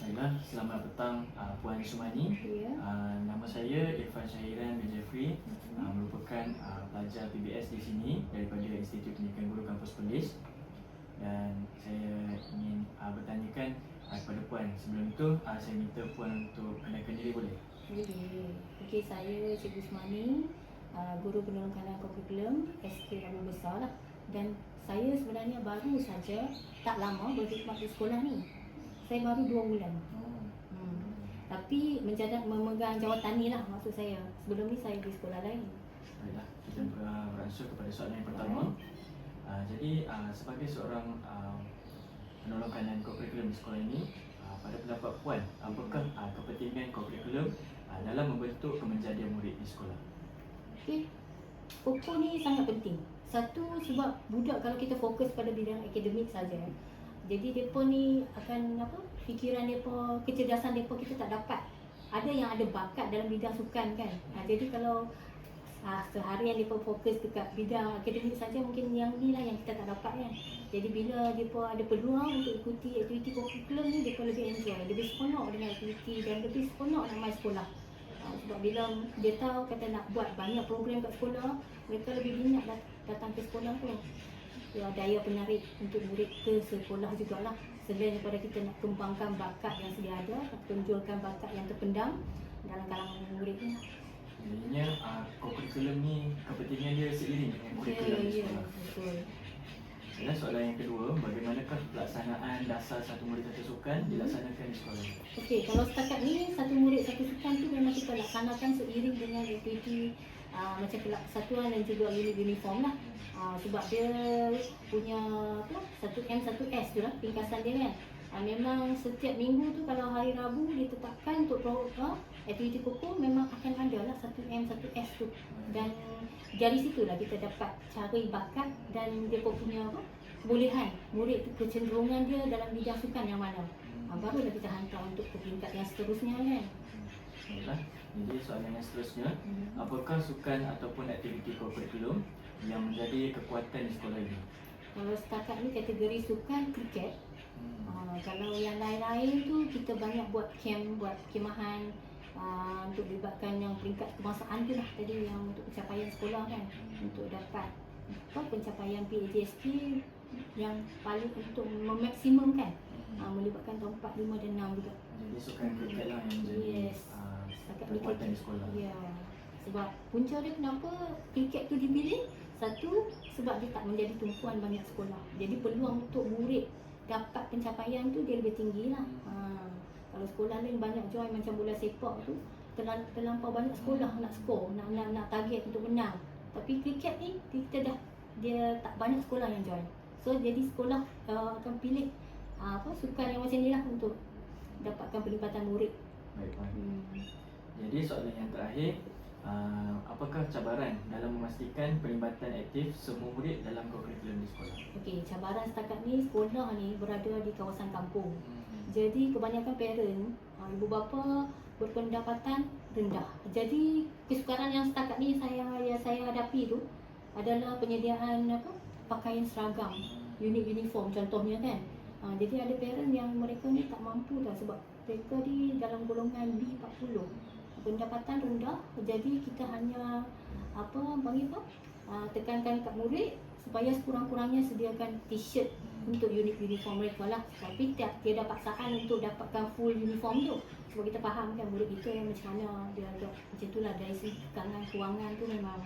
Baiklah, selamat petang Puan Sumani. Ya. Nama saya Irfan Syahiran bin Jeffrey, merupakan pelajar PBS di sini daripada Institut Pendidikan Guru Kampus Perlis. Dan saya ingin bertanyakan kepada Puan. Sebelum itu, saya minta Puan untuk kenalkan diri, boleh? Boleh. Okey, saya Cikgu Sumani, Guru Penolong Kanan Kurikulum SK Rabu Besar lah. Dan saya sebenarnya baru saja, tak lama berkhidmat di sekolah ni. Saya baru 2 bulan. Tapi memegang jawatan ni lah maksud saya. Sebelum ni saya di sekolah lain. Baiklah, kita beransur kepada soalan yang pertama. Jadi sebagai seorang penolong kanan kurikulum di sekolah ini, pada pendapat Puan, apakah kepentingan kurikulum dalam membentuk kemenjadian murid di sekolah? Okey, pokok ni sangat penting. Satu, sebab budak kalau kita fokus pada bidang akademik saja, jadi mereka ni akan fikiran mereka, kecerdasan mereka kita tak dapat. Ada yang ada bakat dalam bidang sukan kan. Jadi kalau seharian mereka fokus dekat bidang akademik saja, mungkin yang ni lah yang kita tak dapat kan. Jadi bila mereka ada peluang untuk ikuti aktiviti kurikulum ni, mereka lebih enjoy, lebih seronok dengan aktiviti dan lebih seronok nak main sekolah. Sebab bila dia tahu kata nak buat banyak program kat sekolah, mereka lebih minat datang ke sekolah tu. Daya penarik untuk murid ke sekolah jugalah. Selain daripada kita nak kembangkan bakat yang sedia ada, nak tunjulkan bakat yang terpendam dalam kalangan murid ni. Jadinya kurikulum ni kepentingan dia seiring dengan kurikulum di sekolah. Betul. Dan soalan yang kedua, bagaimanakah pelaksanaan dasar satu murid satu sukan dilaksanakan di sekolah? Okey, kalau setakat ni satu murid satu sukan tu memang kita laksanakan seiring dengan aktiviti macam kesatuan dan juga unit uniform lah. Sebab dia punya 1M 1S tu lah ringkasan dia kan. Memang setiap minggu tu kalau hari Rabu ditetapkan untuk aktiviti pokok, memang akan ada lah 1M 1S tu. Dan dari situlah kita dapat cari bakat dan dia punya kebolehan murid tu, kecenderungan dia dalam bidang sukan yang mana. Barulah kita hantar untuk ke peringkat yang seterusnya kan. Baiklah, jadi soalan yang seterusnya, apakah sukan ataupun aktiviti kurikulum yang menjadi kekuatan di sekolah ini? Kalau setakat ni kategori sukan kriket. Kalau yang lain-lain tu kita banyak buat camp, buat kemahan untuk libatkan yang peringkat kebangsaan tu lah tadi, yang untuk pencapaian sekolah kan, untuk dapat pencapaian PAJSP yang paling untuk memaksimumkan, melibatkan tahun 4, 5 dan 6 juga. Jadi sukan kriket lah yang menjadi kekuatan di sekolah. Ya, sebab punca dia kenapa kriket tu dipilih, satu, sebab dia tak menjadi tumpuan banyak sekolah. Jadi peluang untuk murid dapat pencapaian tu dia lebih tinggi lah. Kalau sekolah lain banyak join macam bola sepak tu, terlampau banyak sekolah nak skor, nak target untuk menang. Tapi kriket ni dia tak banyak sekolah yang join. So jadi sekolah akan pilih sukan yang macam ni lah untuk dapatkan peningkatan murid. Baik, Puan. Jadi soalan yang terakhir, apakah cabaran dalam memastikan pelibatan aktif semua murid dalam kurikulum di sekolah? Okey, cabaran setakat ni, sekolah ni berada di kawasan kampung. Jadi kebanyakan parent, ibu bapa berpendapatan rendah. Jadi kesukaran yang setakat ni saya hadapi tu adalah penyediaan pakaian seragam, unit uniform contohnya kan. Jadi ada parent yang mereka ni tak mampu dah, sebab mereka di dalam golongan B40, pendapatan rendah. Jadi kita hanya tekankan kat murid supaya sekurang-kurangnya sediakan t-shirt untuk unit uniform mereka lah. Tapi tiada paksaan untuk dapatkan full uniform tu, sebab kita faham kan murid kita yang macam mana dia agak macam tu lah. Dari segi tekanan kewangan tu memang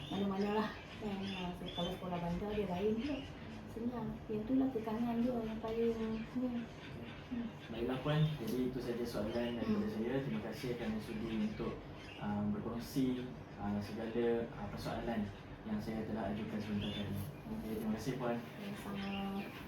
mana-mana lah kan. Kalau sekolah bandar dia lain pula. Senang, yang tu lah tekanan dia yang paling ni. Baiklah Puan, jadi itu saja soalan daripada saya. Terima kasih kerana sudi untuk berkongsi segala persoalan yang saya telah ajukan sebentar tadi. Terima kasih Puan. Sama.